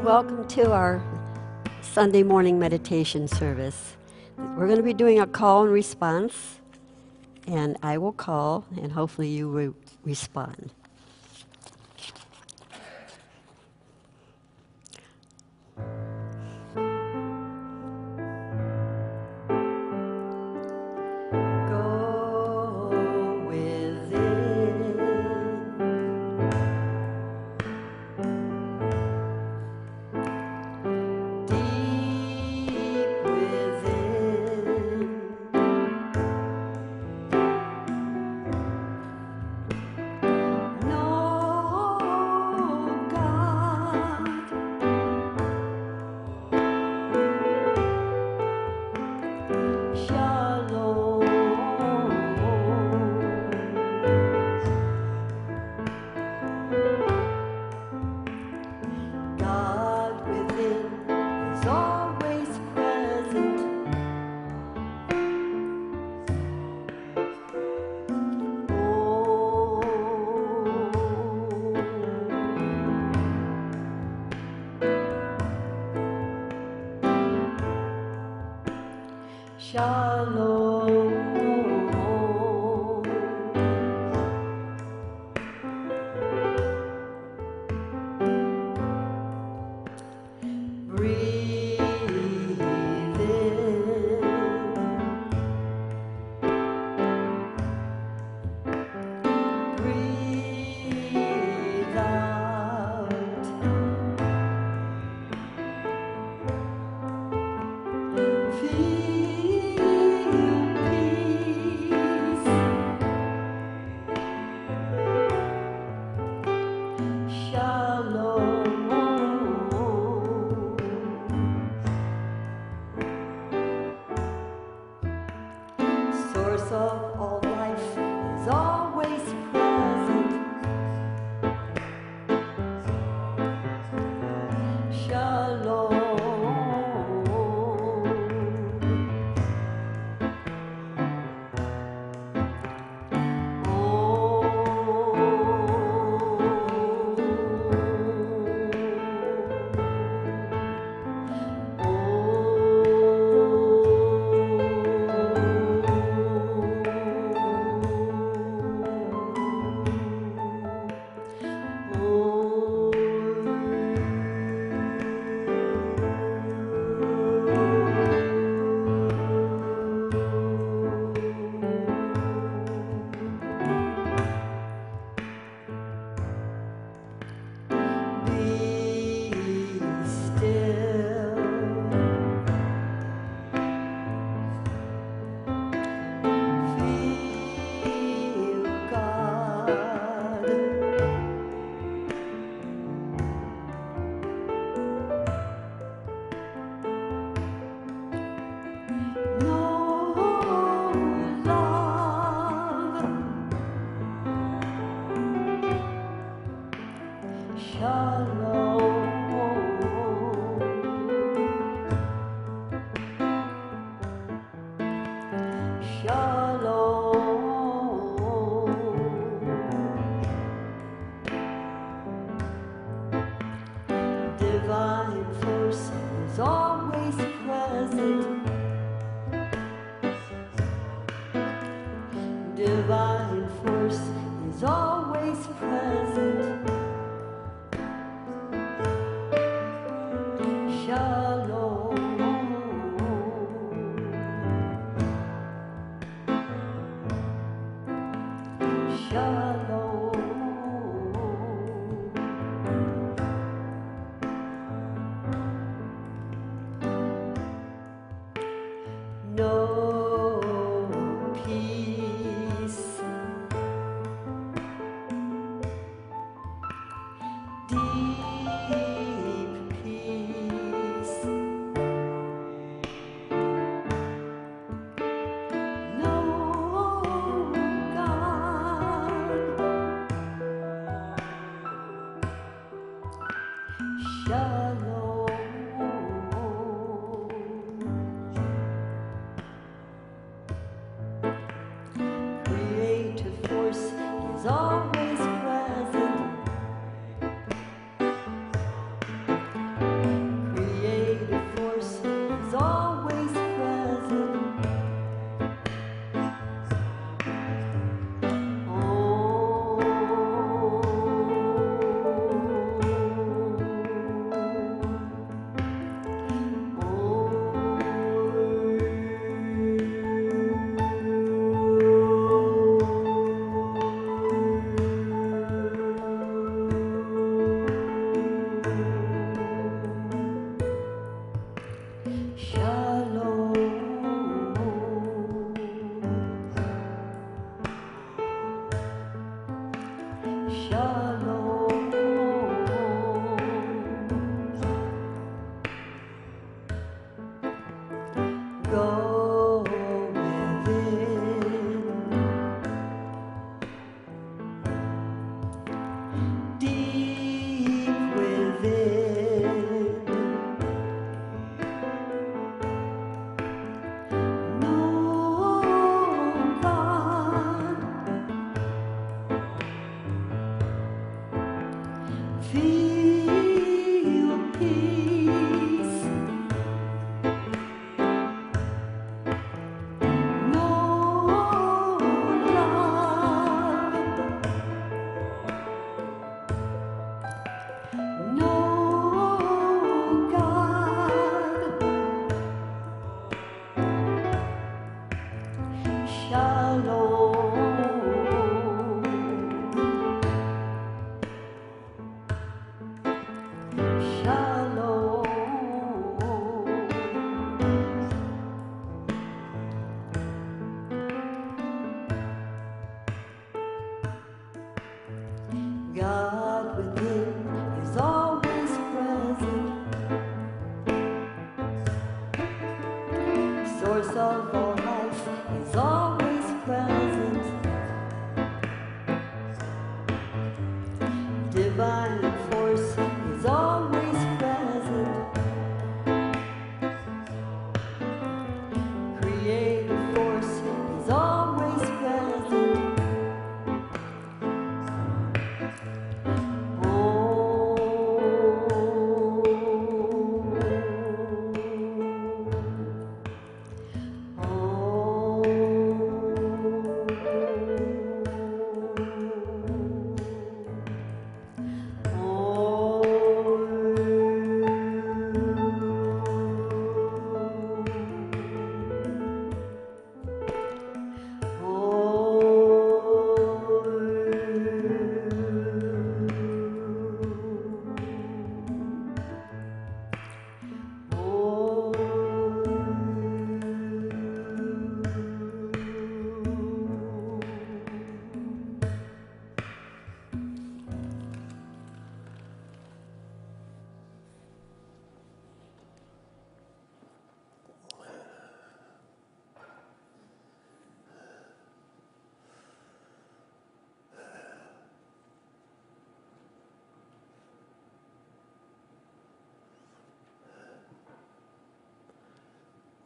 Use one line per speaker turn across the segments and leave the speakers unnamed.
Welcome to our Sunday morning meditation service. We're going to be doing a call and response, and I will call, and hopefully you will respond. Shalom. God within is always present, source of all life is always present, divine force is always present, creative force is always present.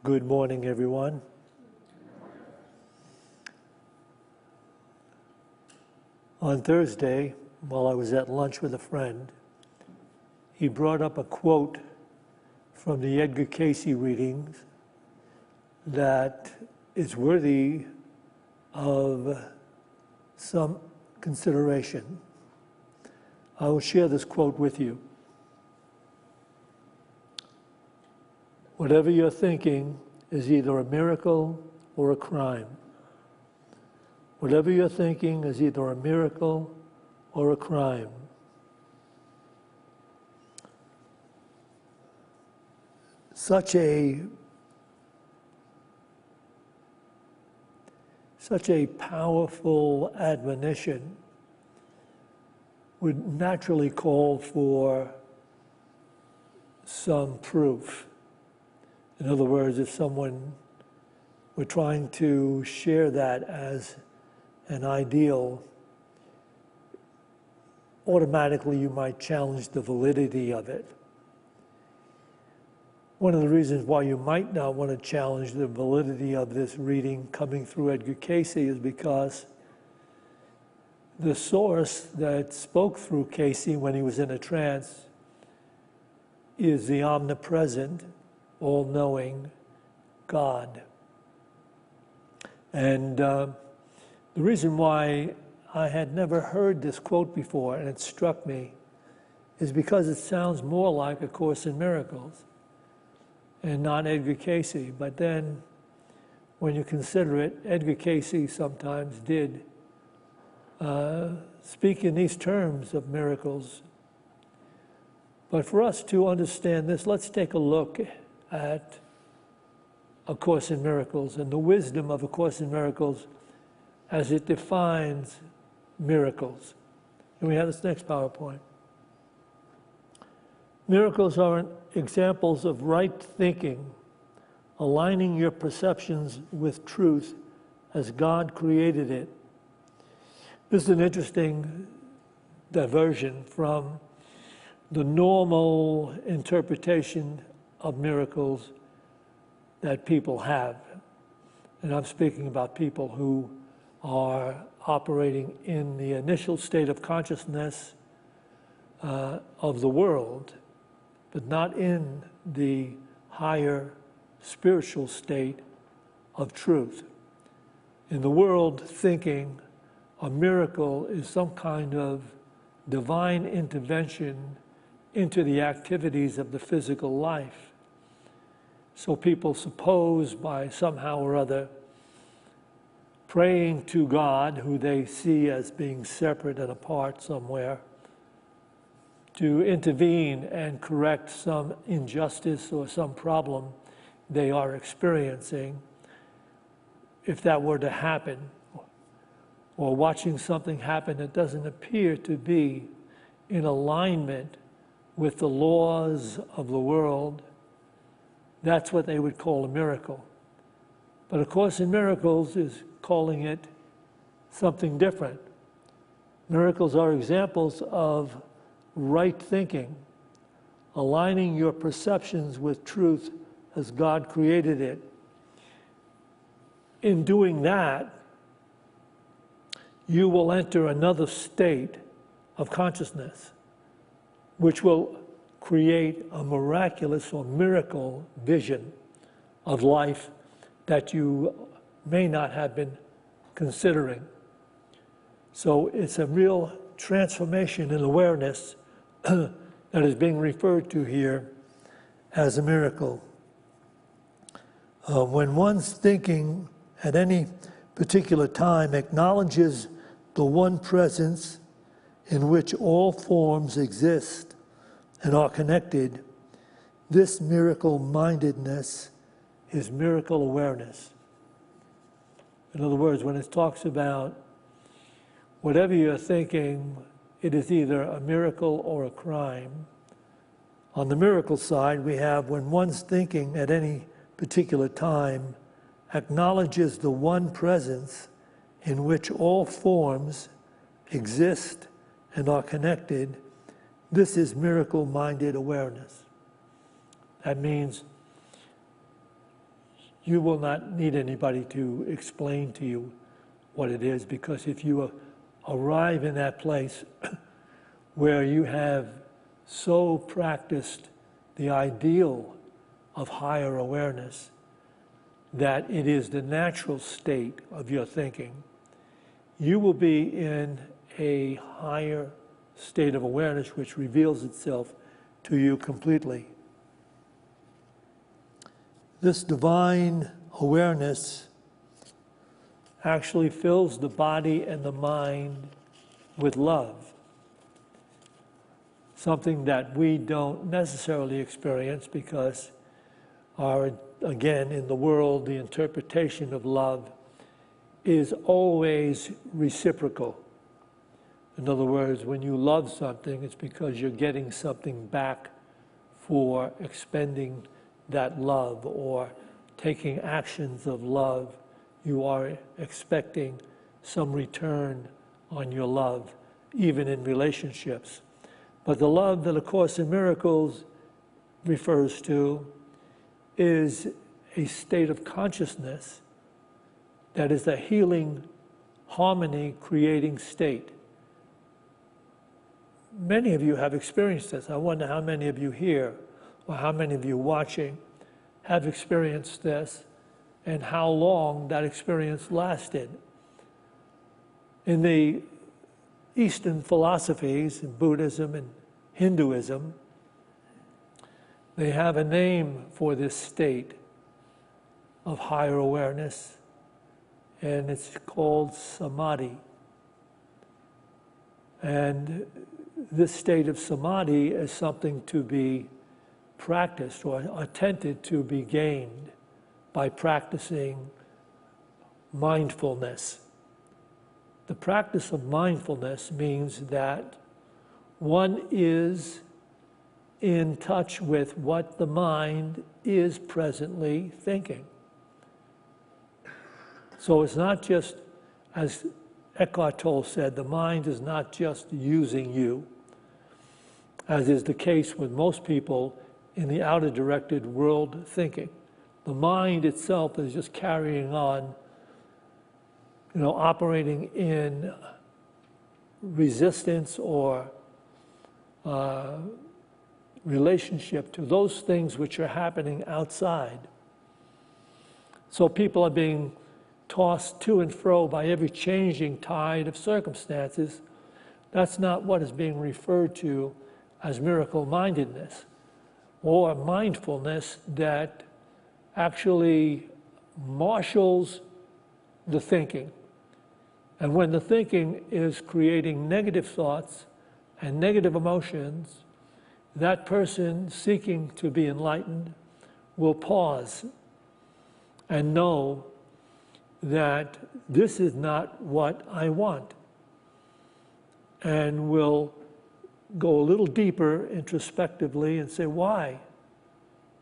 Good morning, everyone. On Thursday, while I was at lunch with a friend, he brought up a quote from the Edgar Cayce readings that is worthy of some consideration. I will share this quote with you. Whatever you're thinking is either a miracle or a crime. Whatever you're thinking is either a miracle or a crime. Such a powerful admonition would naturally call for some proof. In other words, if someone were trying to share that as an ideal, automatically you might challenge the validity of it. One of the reasons why you might not want to challenge the validity of this reading coming through Edgar Cayce is because the source that spoke through Cayce when he was in a trance is the omnipresent, all-knowing God. And the reason why I had never heard this quote before, and it struck me, is because it sounds more like A Course in Miracles and not Edgar Cayce. But then, when you consider it, Edgar Cayce sometimes did speak in these terms of miracles. But for us to understand this, let's take a look at A Course in Miracles and the wisdom of A Course in Miracles as it defines miracles. Can we have this next PowerPoint? Miracles are examples of right thinking, aligning your perceptions with truth as God created it. This is an interesting diversion from the normal interpretation of miracles that people have. And I'm speaking about people who are operating in the initial state of consciousness of the world, but not in the higher spiritual state of truth. In the world thinking, a miracle is some kind of divine intervention into the activities of the physical life. So people suppose by somehow or other praying to God, who they see as being separate and apart somewhere, to intervene and correct some injustice or some problem they are experiencing, if that were to happen, or watching something happen that doesn't appear to be in alignment with the laws of the world, that's what they would call a miracle. But of course, in Miracles is calling it something different. Miracles are examples of right thinking, aligning your perceptions with truth as God created it. In doing that, you will enter another state of consciousness, which will create a miraculous or miracle vision of life that you may not have been considering. So it's a real transformation in awareness that is being referred to here as a miracle. When one's thinking at any particular time acknowledges the one presence in which all forms exist and are connected, this miracle-mindedness is miracle awareness. In other words, when it talks about whatever you're thinking, it is either a miracle or a crime. On the miracle side, we have when one's thinking at any particular time acknowledges the one presence in which all forms exist and are connected, this is miracle-minded awareness. That means you will not need anybody to explain to you what it is, because if you arrive in that place where you have so practiced the ideal of higher awareness that it is the natural state of your thinking, you will be in a higher state of awareness which reveals itself to you completely. This divine awareness actually fills the body and the mind with love, something that we don't necessarily experience because again, in the world, the interpretation of love is always reciprocal. In other words, when you love something, it's because you're getting something back for expending that love or taking actions of love. You are expecting some return on your love, even in relationships. But the love that A Course in Miracles refers to is a state of consciousness that is a healing, harmony-creating state. Many of you have experienced this. I wonder how many of you here, or how many of you watching, have experienced this, and how long that experience lasted. In the Eastern philosophies, in Buddhism and Hinduism, they have a name for this state of higher awareness, and it's called samadhi. And this state of samadhi is something to be practiced or attempted to be gained by practicing mindfulness. The practice of mindfulness means that one is in touch with what the mind is presently thinking. So it's not just, as Eckhart Tolle said, the mind is not just using you, as is the case with most people in the outer-directed world thinking. The mind itself is just carrying on, operating in resistance or relationship to those things which are happening outside. So people are being tossed to and fro by every changing tide of circumstances. That's not what is being referred to as miracle-mindedness or mindfulness that actually marshals the thinking. And when the thinking is creating negative thoughts and negative emotions that person seeking to be enlightened will pause and know that this is not what I want, and will go a little deeper introspectively and say, why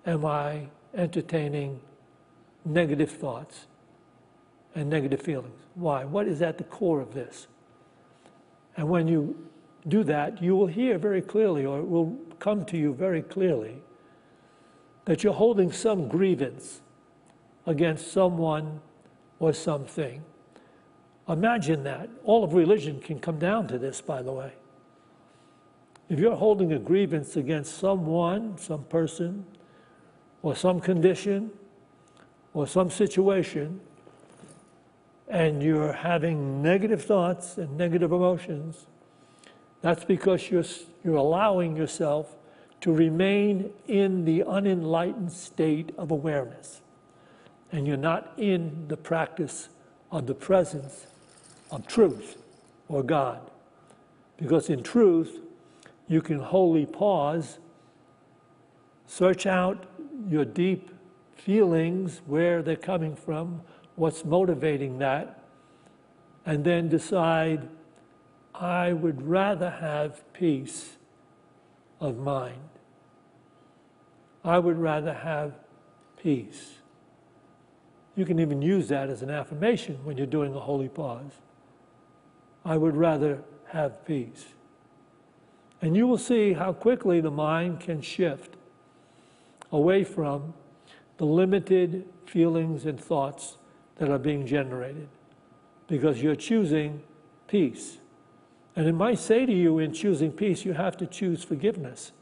am I entertaining negative thoughts and negative feelings? Why? What is at the core of this? And when you do that, you will hear very clearly, or it will come to you very clearly, that you're holding some grievance against someone or something. Imagine that. All of religion can come down to this, by the way. If you're holding a grievance against someone, some person, or some condition, or some situation, and you're having negative thoughts and negative emotions, that's because you're allowing yourself to remain in the unenlightened state of awareness. And you're not in the practice of the presence of truth or God. Because in truth, you can wholly pause, search out your deep feelings, where they're coming from, what's motivating that, and then decide, I would rather have peace of mind. I would rather have peace. You can even use that as an affirmation when you're doing a holy pause. I would rather have peace. And you will see how quickly the mind can shift away from the limited feelings and thoughts that are being generated, because you're choosing peace. And it might say to you, in choosing peace, you have to choose forgiveness.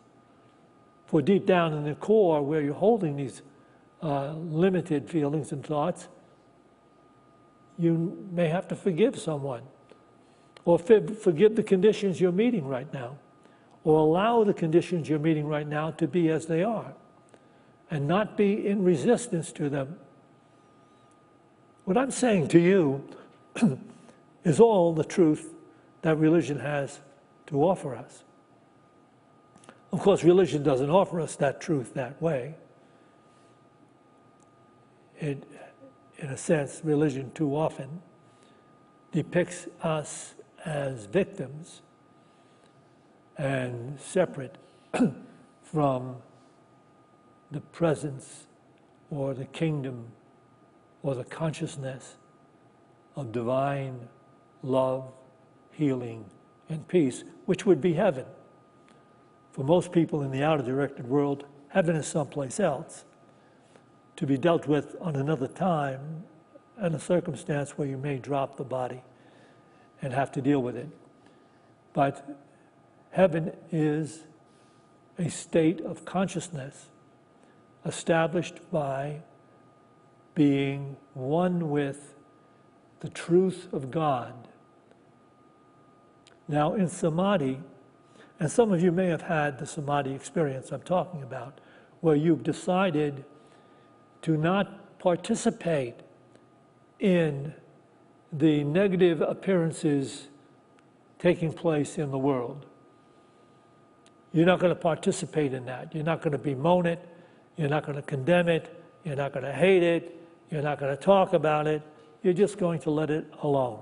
For deep down in the core, where you're holding these limited feelings and thoughts, you may have to forgive someone, or forgive the conditions you're meeting right now, or allow the conditions you're meeting right now to be as they are, and not be in resistance to them. What I'm saying to you is all the truth that religion has to offer us. Of course, religion doesn't offer us that truth that way. In a sense, religion too often depicts us as victims and separate from the presence or the kingdom or the consciousness of divine love, healing, and peace, which would be heaven. For most people in the outer directed world, heaven is someplace else, to be dealt with on another time and a circumstance where you may drop the body and have to deal with it. But heaven is a state of consciousness established by being one with the truth of God. Now, in samadhi, and some of you may have had the samadhi experience I'm talking about, where you've decided to not participate in the negative appearances taking place in the world. You're not going to participate in that. You're not going to bemoan it. You're not going to condemn it. You're not going to hate it. You're not going to talk about it. You're just going to let it alone.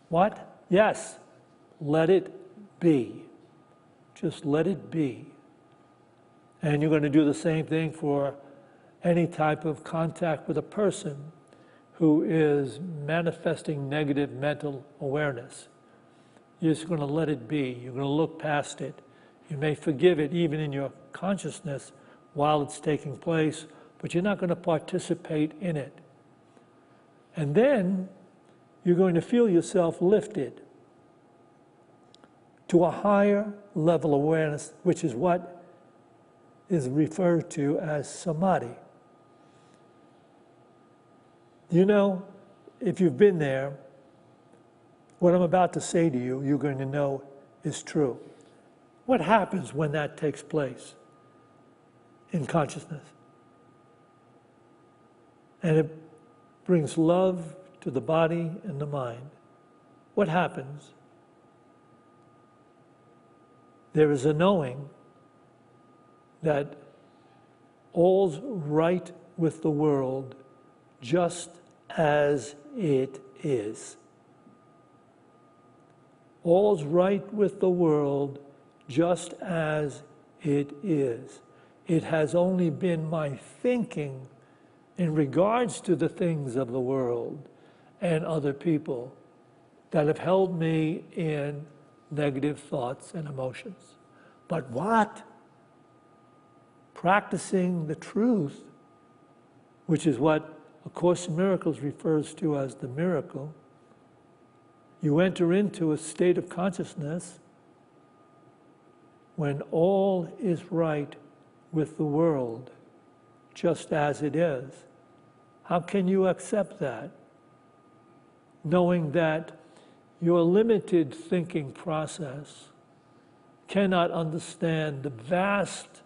What? Yes, let it be. Just let it be. And you're going to do the same thing for any type of contact with a person who is manifesting negative mental awareness. You're just going to let it be. You're going to look past it. You may forgive it even in your consciousness while it's taking place, but you're not going to participate in it. And then you're going to feel yourself lifted to a higher level of awareness, which is what is referred to as samadhi. You know, if you've been there, what I'm about to say to you, you're going to know is true. What happens when that takes place in consciousness? And it brings love to the body and the mind. What happens? There is a knowing that all's right with the world just as it is. All's right with the world just as it is. It has only been my thinking in regards to the things of the world and other people that have held me in negative thoughts and emotions. But what? Practicing the truth, which is what A Course in Miracles refers to as the miracle, you enter into a state of consciousness when all is right with the world, just as it is. How can you accept that? Knowing that your limited thinking process cannot understand the vast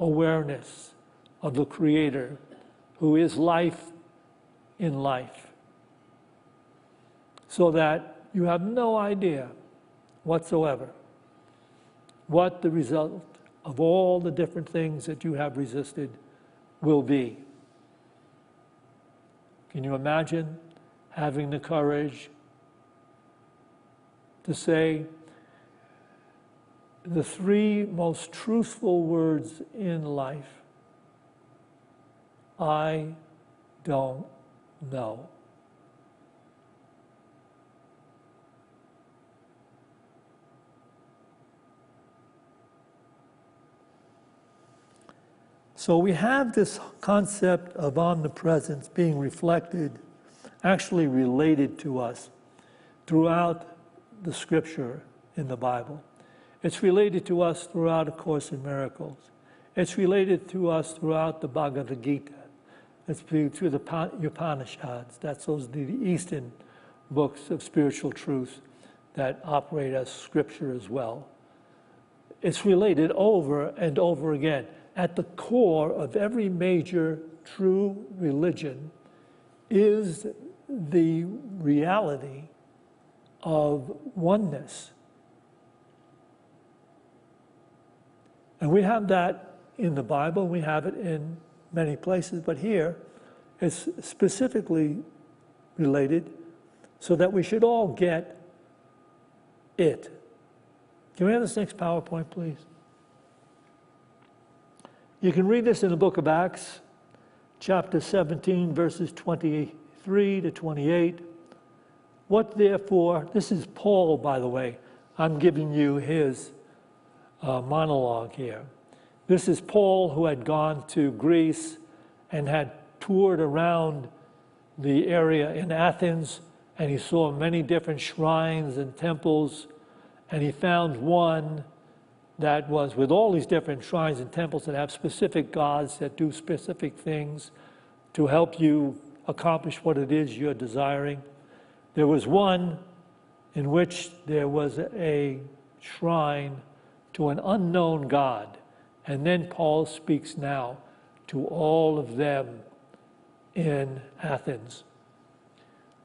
awareness of the Creator, who is life in life. So that you have no idea whatsoever what the result of all the different things that you have resisted will be. Can you imagine having the courage to say the three most truthful words in life? I don't know. So we have this concept of omnipresence being reflected, actually related to us throughout the scripture in the Bible. It's related to us throughout A Course in Miracles. It's related to us throughout the Bhagavad Gita. It's through the Upanishads. That's the Eastern books of spiritual truth that operate as scripture as well. It's related over and over again. At the core of every major true religion is the reality of oneness. And we have that in the Bible, we have it in many places, but here it's specifically related so that we should all get it. Can we have this next PowerPoint, please? You can read this in the book of Acts, chapter 17, verses 23 to 28. What therefore, this is Paul, by the way. I'm giving you his monologue here. This is Paul, who had gone to Greece and had toured around the area in Athens, and he saw many different shrines and temples, and he found one that was with all these different shrines and temples that have specific gods that do specific things to help you accomplish what it is you're desiring. There was one in which there was a shrine to an unknown God. And then Paul speaks now to all of them in Athens.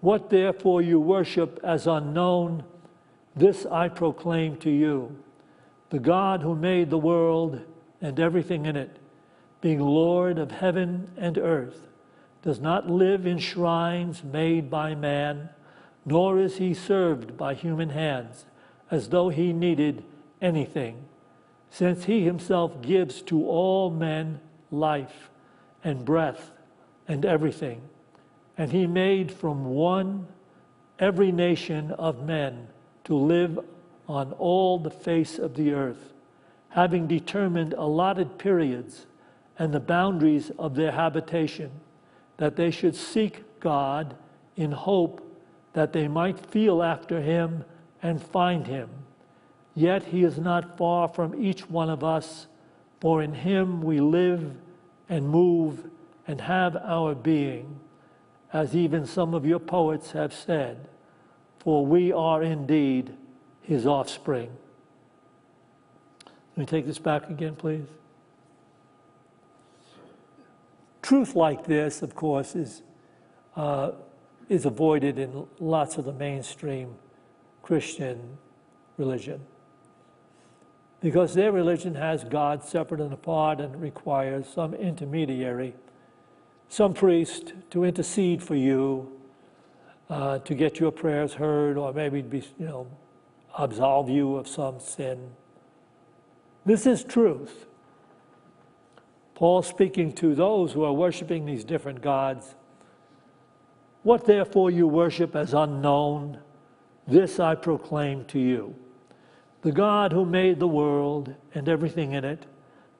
What therefore you worship as unknown, this I proclaim to you. The God who made the world and everything in it, being Lord of heaven and earth, does not live in shrines made by man, nor is he served by human hands, as though he needed anything, since he himself gives to all men life and breath and everything. And he made from one every nation of men to live on all the face of the earth, having determined allotted periods and the boundaries of their habitation, that they should seek God in hope that they might feel after him and find him. Yet he is not far from each one of us, for in him we live and move and have our being, as even some of your poets have said, for we are indeed his offspring. Let me take this back again, please. Truth like this, of course, is avoided in lots of the mainstream Christian religion. because their religion has God separate and apart and requires some intermediary, some priest to intercede for you, to get your prayers heard, or maybe absolve you of some sin. This is truth. Paul speaking to those who are worshiping these different gods. What therefore you worship as unknown, this I proclaim to you. The God who made the world and everything in it,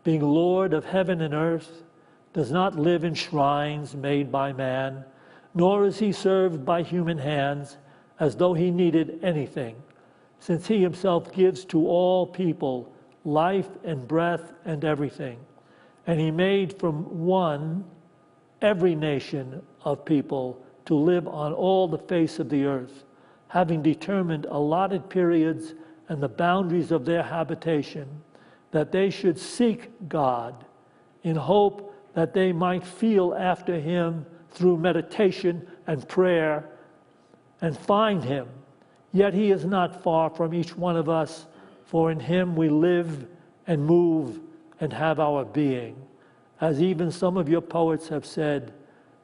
being Lord of heaven and earth, does not live in shrines made by man, nor is he served by human hands as though he needed anything, since he himself gives to all people life and breath and everything. And he made from one every nation of people to live on all the face of the earth, having determined allotted periods and the boundaries of their habitation, that they should seek God in hope that they might feel after him through meditation and prayer and find him. Yet he is not far from each one of us, for in him we live and move and have our being. As even some of your poets have said,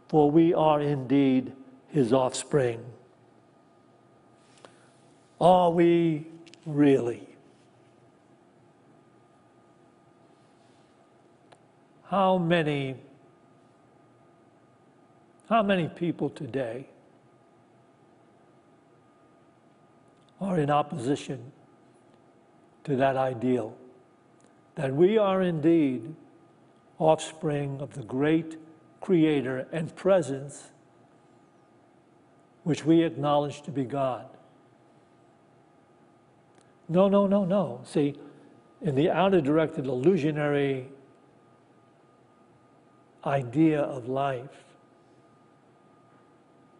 for we are indeed his offspring. Are we really? How many people today are in opposition to that ideal, that we are indeed offspring of the great Creator and presence which we acknowledge to be God? No. See, in the outer-directed illusionary idea of life,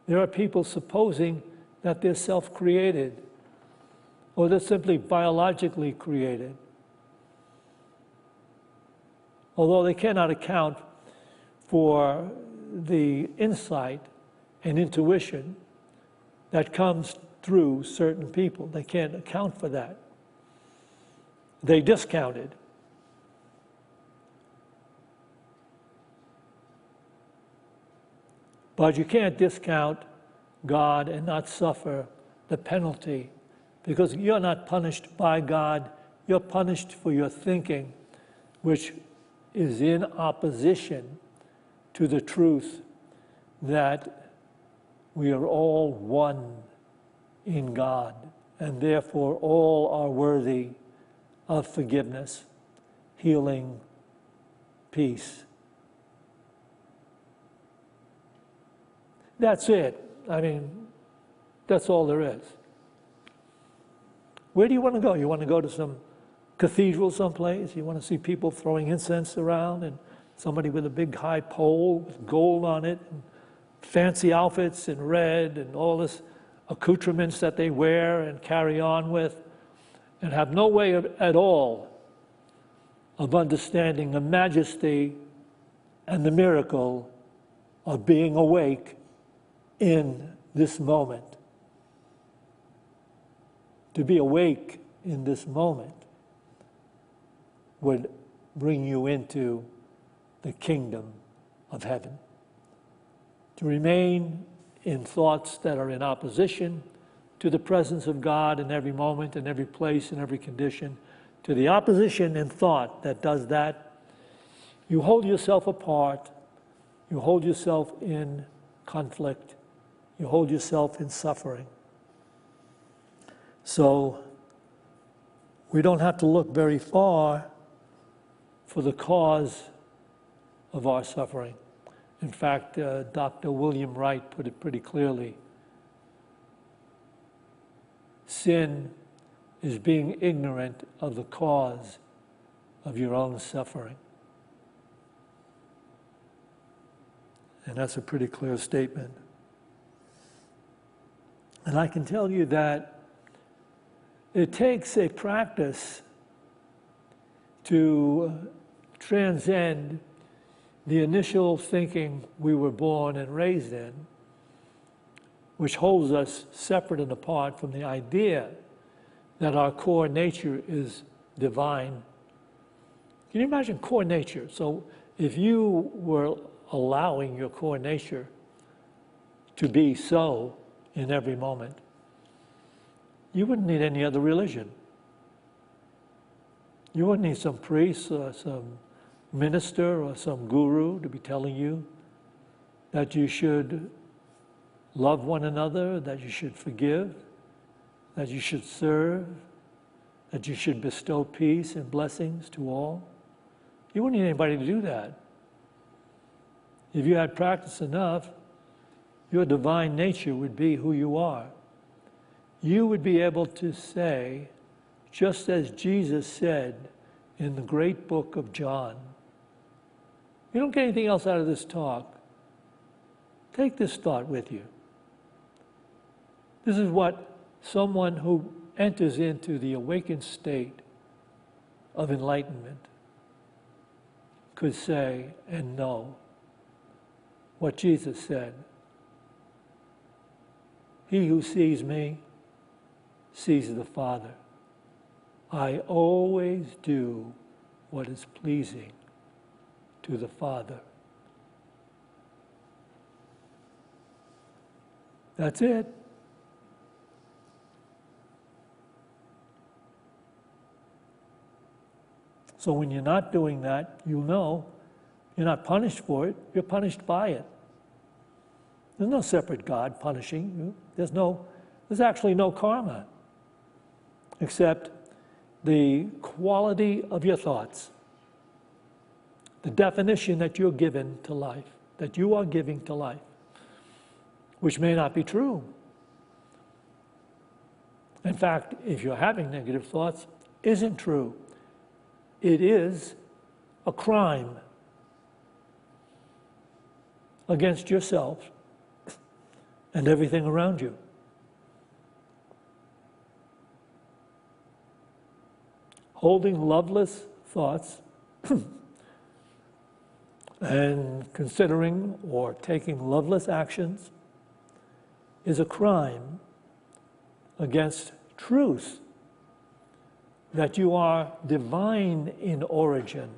there are people supposing that they're self-created, or they're simply biologically created, although they cannot account for the insight and intuition that comes through certain people. They can't account for that. They discount it. But you can't discount God and not suffer the penalty, because you're not punished by God, you're punished for your thinking, which is in opposition to the truth that we are all one in God, and therefore all are worthy of forgiveness, healing, peace. That's it. I mean, that's all there is. Where do you want to go? You want to go to some cathedral someplace? You want to see people throwing incense around and somebody with a big high pole with gold on it and fancy outfits in red and all this accoutrements that they wear and carry on with, and have no way at all of understanding the majesty and the miracle of being awake in this moment. To be awake in this moment would bring you into the kingdom of heaven. To remain in thoughts that are in opposition to the presence of God in every moment, in every place, in every condition, to the opposition in thought that does that, you hold yourself apart, you hold yourself in conflict, you hold yourself in suffering. So we don't have to look very far for the cause of our suffering. In fact, Dr. William Wright put it pretty clearly. Sin is being ignorant of the cause of your own suffering. And that's a pretty clear statement. And I can tell you that it takes a practice to transcend the initial thinking we were born and raised in, which holds us separate and apart from the idea that our core nature is divine. Can you imagine core nature? So if you were allowing your core nature to be so in every moment, you wouldn't need any other religion. You wouldn't need some priest or some minister or some guru to be telling you that you should love one another, that you should forgive, that you should serve, that you should bestow peace and blessings to all. You wouldn't need anybody to do that. If you had practiced enough, your divine nature would be who you are. You would be able to say, just as Jesus said in the great book of John, you don't get anything else out of this talk. Take this thought with you. This is what someone who enters into the awakened state of enlightenment could say and know. What Jesus said. He who sees me sees the Father. I always do what is pleasing to the Father. That's it. So when you're not doing that, you know you're not punished for it, you're punished by it. There's no separate God punishing you. There's actually no karma, except the quality of your thoughts, the definition that you're given to life, that you are giving to life, which may not be true. In fact, if you're having negative thoughts, isn't true. It is a crime against yourself and everything around you. Holding loveless thoughts and considering or taking loveless actions is a crime against truth, that you are divine in origin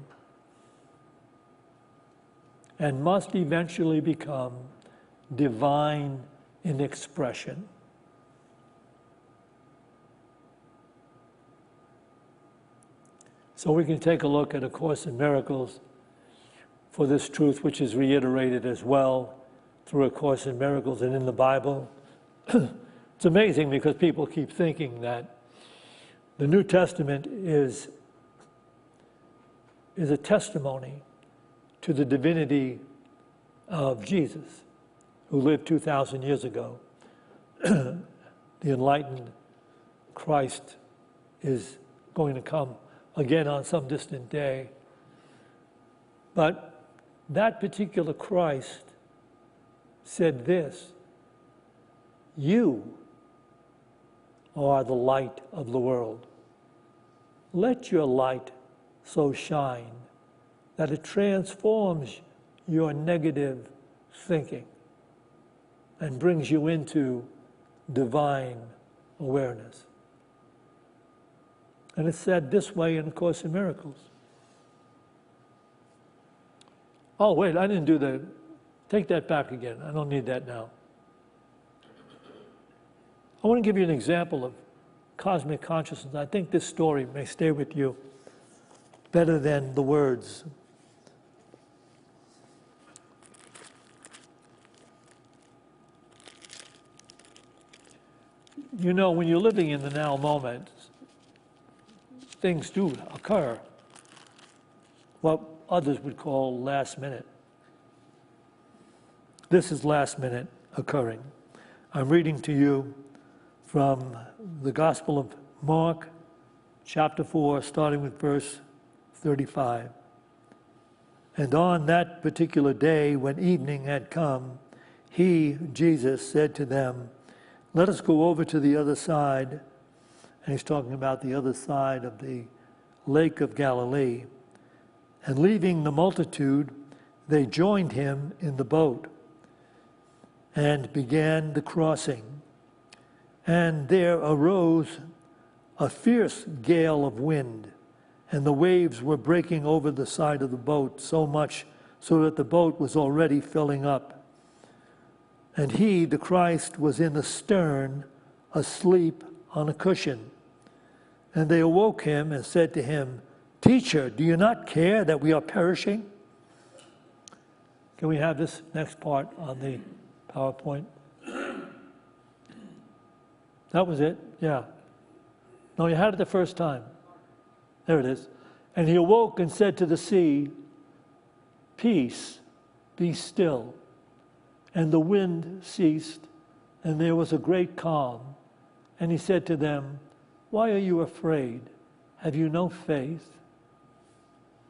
and must eventually become divine in expression. So we can take a look at A Course in Miracles for this truth, which is reiterated as well through A Course in Miracles and in the Bible. It's amazing because people keep thinking that the New Testament is a testimony to the divinity of Jesus, who lived 2,000 years ago. The enlightened Christ is going to come again on some distant day. But that particular Christ said this: you are the light of the world. Let your light so shine that it transforms your negative thinking and brings you into divine awareness. And it's said this way in A Course in Miracles. Oh, wait, I didn't do that. Take that back again. I don't need that now. I want to give you an example of cosmic consciousness. I think this story may stay with you better than the words. You know, when you're living in the now moment, things do occur, what others would call last minute. This is last minute occurring. I'm reading to you from the Gospel of Mark, chapter 4, starting with verse 35. And on that particular day, when evening had come, he, Jesus, said to them, "Let us go over to the other side." And he's talking about the other side of the Lake of Galilee. And leaving the multitude, they joined him in the boat and began the crossing. And there arose a fierce gale of wind, and the waves were breaking over the side of the boat so much so that the boat was already filling up. And he, the Christ, was in the stern, asleep on a cushion. And they awoke him and said to him, "Teacher, do you not care that we are perishing?" Can we have this next part on the PowerPoint? That was it? Yeah. No, you had it the first time. There it is. And he awoke and said to the sea, "Peace, be still." And the wind ceased, and there was a great calm. And he said to them, "Why are you afraid? Have you no faith?"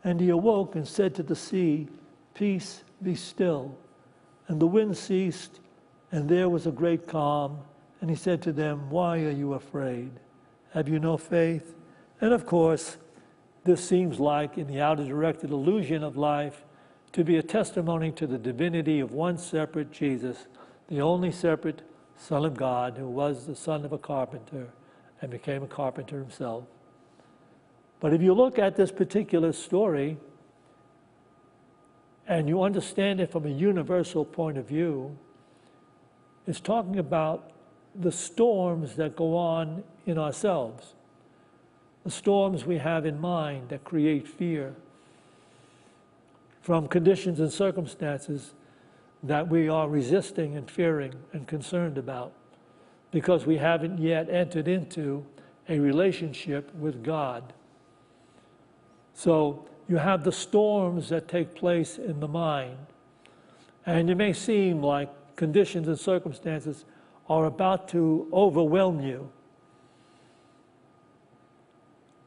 And he awoke and said to the sea, "Peace, be still." And the wind ceased, and there was a great calm. And he said to them, "Why are you afraid? Have you no faith?" And of course, this seems like, in the outer directed illusion of life, to be a testimony to the divinity of one separate Jesus, the only separate Son of God, who was the son of a carpenter and became a carpenter himself. But if you look at this particular story and you understand it from a universal point of view, it's talking about the storms that go on in ourselves, the storms we have in mind that create fear from conditions and circumstances that we are resisting and fearing and concerned about because we haven't yet entered into a relationship with God. So you have the storms that take place in the mind, and it may seem like conditions and circumstances are about to overwhelm you.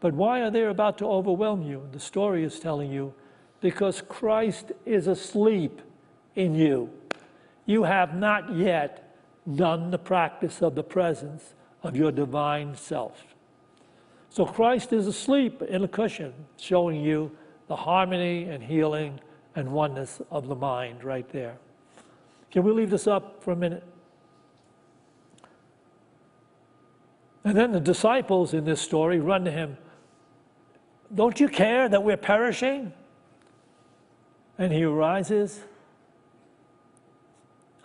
But why are they about to overwhelm you? The story is telling you, because Christ is asleep in you. You have not yet done the practice of the presence of your divine self. So Christ is asleep in a cushion, showing you the harmony and healing and oneness of the mind right there. Can we leave this up for a minute? And then the disciples in this story run to him. "Don't you care that we're perishing?" And he arises.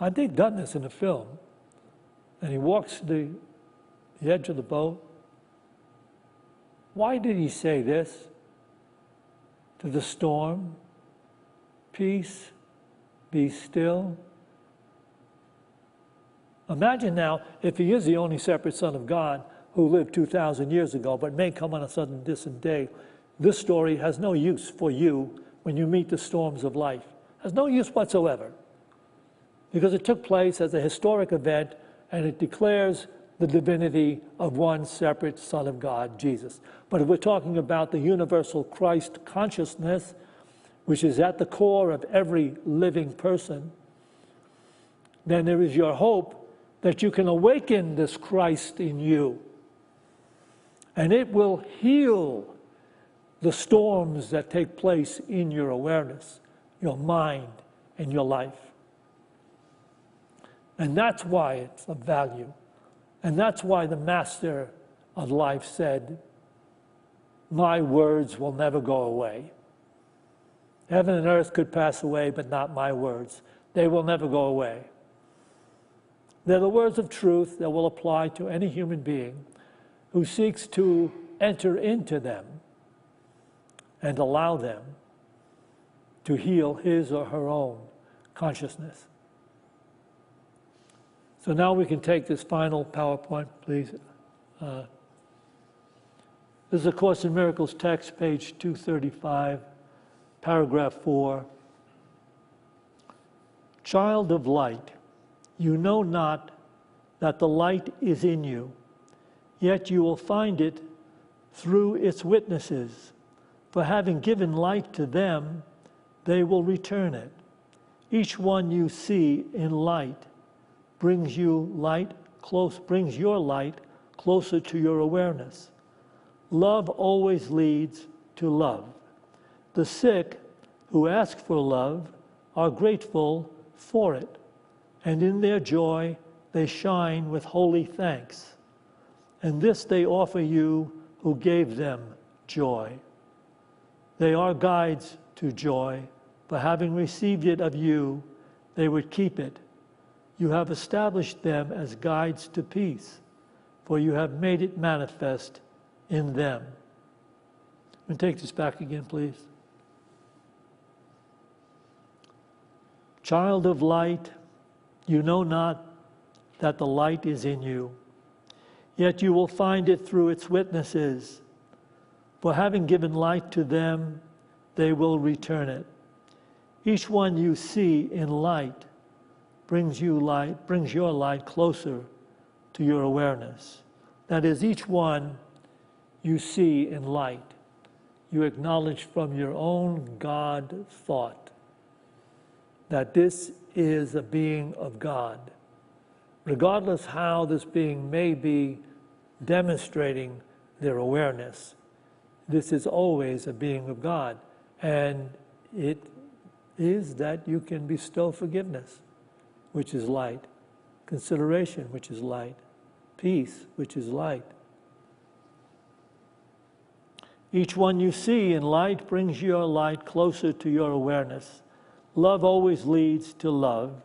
They've done this in a film. And he walks to the edge of the boat. Why did he say this to the storm? "Peace, be still." Imagine now if he is the only separate Son of God who lived 2,000 years ago, but may come on a sudden distant day. This story has no use for you when you meet the storms of life. It has no use whatsoever, because it took place as a historic event, and it declares the divinity of one separate Son of God, Jesus. But if we're talking about the universal Christ consciousness, which is at the core of every living person, then there is your hope that you can awaken this Christ in you, and it will heal the storms that take place in your awareness, your mind, and your life. And that's why it's of value. And that's why the master of life said, "My words will never go away. Heaven and earth could pass away, but not my words. They will never go away." They're the words of truth that will apply to any human being who seeks to enter into them and allow them to heal his or her own consciousness. So now we can take this final PowerPoint, please. This is a Course in Miracles text, page 235, paragraph 4. "Child of light, you know not that the light is in you, yet you will find it through its witnesses. For having given light to them, they will return it. Each one you see in light brings your light closer to your awareness. Love always leads to love. The sick who ask for love are grateful for it, and in their joy they shine with holy thanks. And this they offer you who gave them joy." They are guides to joy, but having received it of you, they would keep it. You have established them as guides to peace, for you have made it manifest in them. And take this back again, please. Child of light, you know not that the light is in you, yet you will find it through its witnesses. For having given light to them, they will return it. Each one you see in light brings your light closer to your awareness. That is, each one you see in light, you acknowledge from your own God thought that this is a being of God. Regardless how this being may be demonstrating their awareness, this is always a being of God. And it is that you can bestow forgiveness, which is light, consideration, which is light, peace, which is light. Each one you see in light brings your light closer to your awareness. Love always leads to love.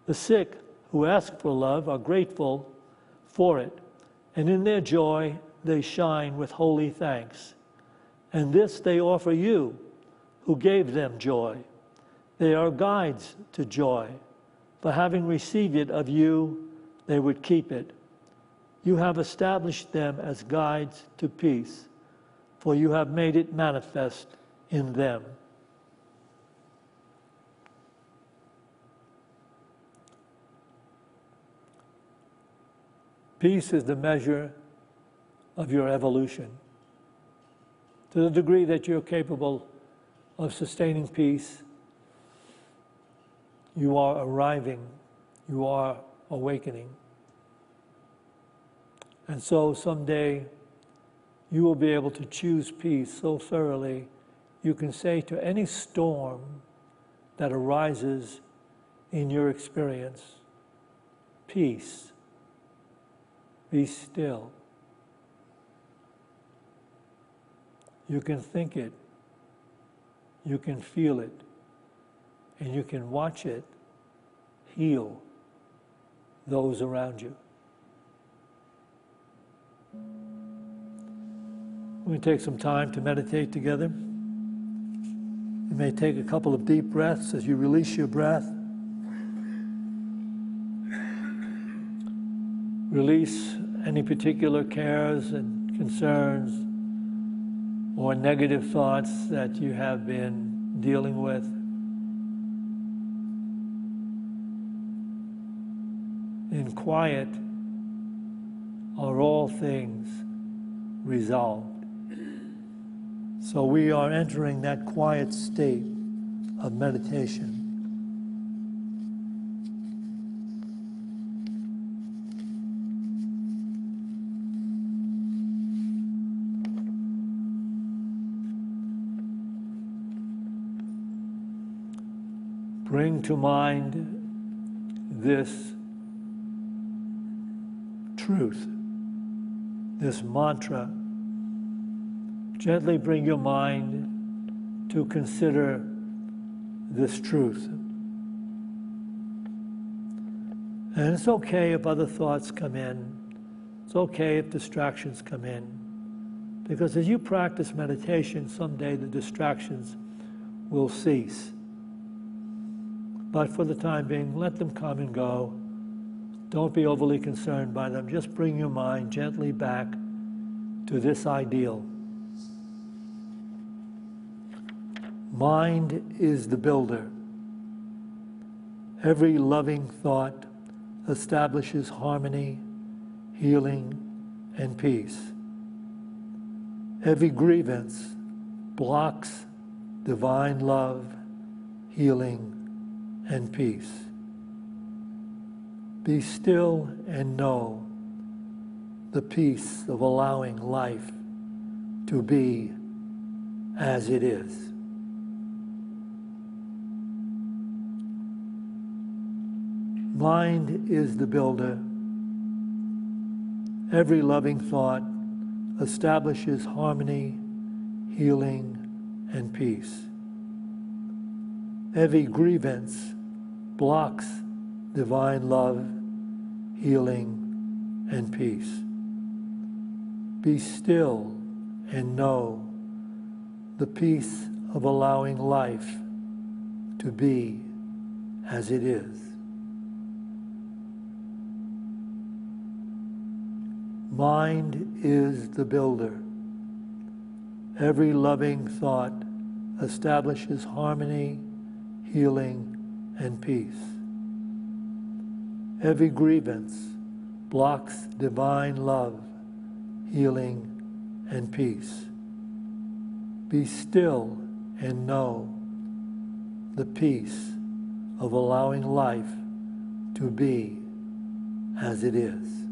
The sick who ask for love are grateful for it, and in their joy they shine with holy thanks. And this they offer you, who gave them joy. They are guides to joy, but having received it of you, they would keep it. You have established them as guides to peace, for you have made it manifest in them. Peace is the measure of your evolution. To the degree that you're capable of sustaining peace, you are arriving, you are awakening. And so someday you will be able to choose peace so thoroughly you can say to any storm that arises in your experience, peace, be still. You can think it, you can feel it, and you can watch it heal those around you. We're going to take some time to meditate together. You may take a couple of deep breaths as you release your breath. Release any particular cares and concerns or negative thoughts that you have been dealing with. In quiet are all things resolved. So we are entering that quiet state of meditation. Bring to mind this truth, this mantra. Gently bring your mind to consider this truth. And it's okay if other thoughts come in. It's okay if distractions come in. Because as you practice meditation, someday the distractions will cease. But for the time being, let them come and go. Don't be overly concerned by them. Just bring your mind gently back to this ideal. Mind is the builder. Every loving thought establishes harmony, healing, and peace. Every grievance blocks divine love, healing, and peace. Be still and know the peace of allowing life to be as it is. Mind is the builder. Every loving thought establishes harmony, healing, and peace. Every grievance blocks divine love, healing, and peace. Be still and know the peace of allowing life to be as it is. Mind is the builder. Every loving thought establishes harmony, healing, and peace. Every grievance blocks divine love, healing, and peace. Be still and know the peace of allowing life to be as it is.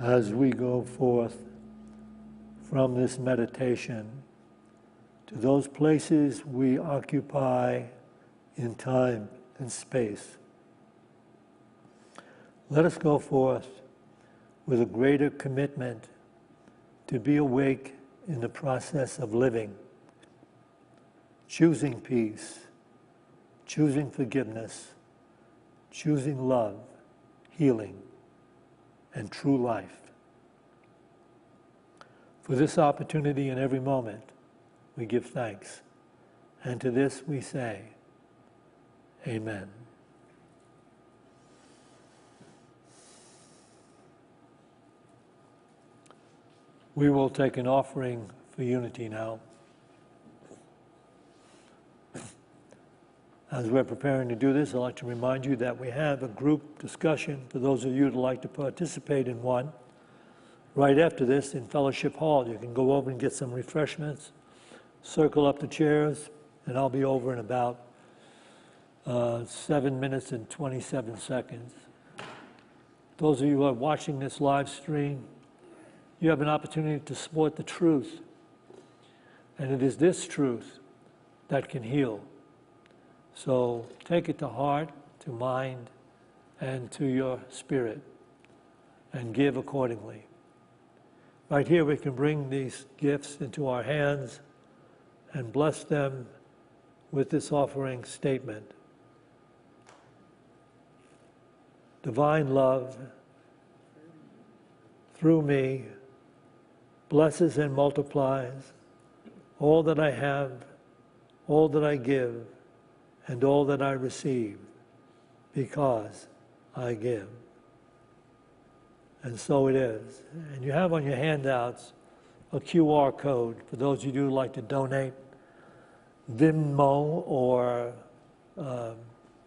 as we go forth from this meditation to those places we occupy in time and space. Let us go forth with a greater commitment to be awake in the process of living, choosing peace, choosing forgiveness, choosing love, healing, and true life. For this opportunity in every moment, we give thanks. And to this we say, Amen. We will take an offering for unity now. As we're preparing to do this, I'd like to remind you that we have a group discussion for those of you who'd like to participate in one. Right after this, in Fellowship Hall, you can go over and get some refreshments, circle up the chairs, and I'll be over in about 7 minutes and 27 seconds. Those of you who are watching this live stream, you have an opportunity to support the truth. And it is this truth that can heal. So take it to heart, to mind, and to your spirit, and give accordingly. Right here we can bring these gifts into our hands and bless them with this offering statement. Divine love, through me, blesses and multiplies all that I have, all that I give, and all that I receive, because I give. And so it is. And you have on your handouts a QR code for those of you who like to donate, Venmo or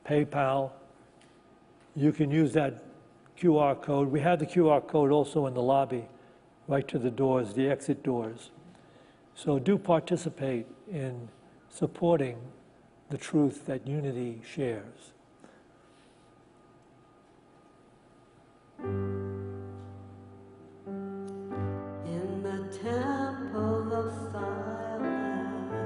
PayPal. You can use that QR code. We have the QR code also in the lobby, right to the doors, the exit doors. So do participate in supporting the truth that unity shares.
In the temple of silence,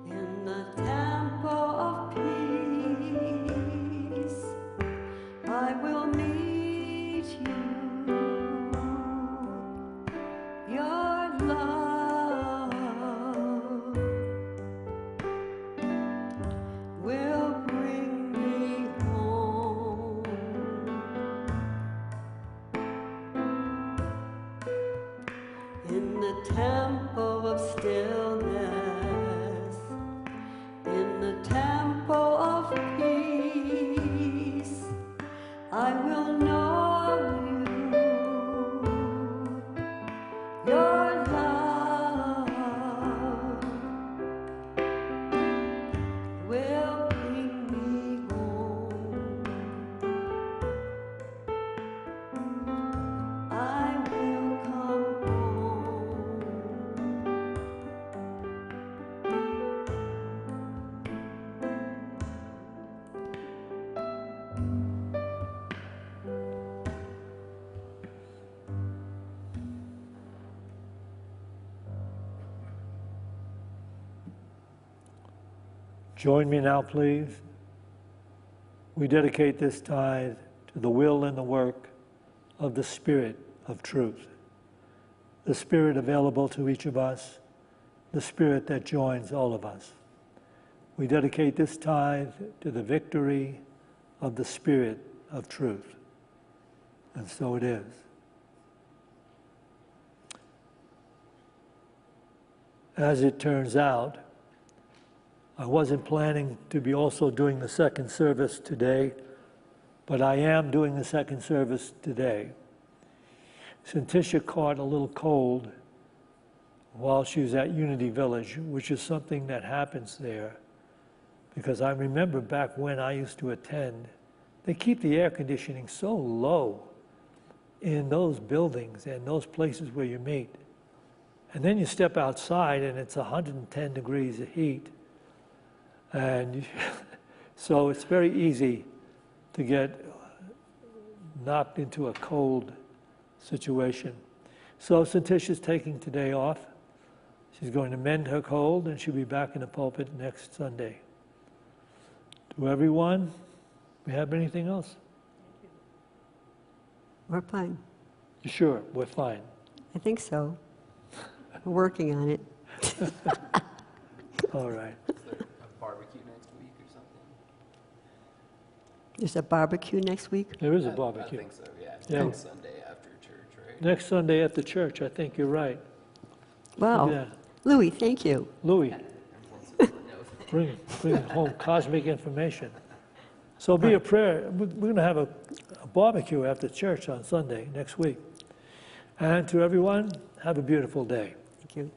in the temple of peace, I will meet you. Your love will bring me home. In the temple of stillness, in the temple of peace, I will know you. Your love will bring me home. I will come home.
Join me now, please. We dedicate this tithe to the will and the work of the Spirit of truth, the Spirit available to each of us, the Spirit that joins all of us. We dedicate this tithe to the victory of the Spirit of truth. And so it is. As it turns out, I wasn't planning to be also doing the second service today, but I am doing the second service today. Santisha caught a little cold while she was at Unity Village, which is something that happens there. Because I remember back when I used to attend, they keep the air conditioning so low in those buildings and those places where you meet. And then you step outside and it's 110 degrees of heat. And so it's very easy to get not into a cold situation. So Santisha's taking today off. She's going to mend her cold, and she'll be back in the pulpit next Sunday. To everyone, we have anything else?
We're fine.
You sure? We're fine.
I think so. We're working on it.
All right.
Is there a barbecue next week or something?
There's a barbecue next week?
There is a
I
barbecue.
think so, yeah.
Yeah.
Next Sunday after church, right?
Next Sunday at the church, I think you're right.
Wow.
Yeah.
Louis, thank you.
Louis, bring home cosmic information. So be a prayer. We're going to have a barbecue after church on Sunday next week. And to everyone, have a beautiful day.
Thank you.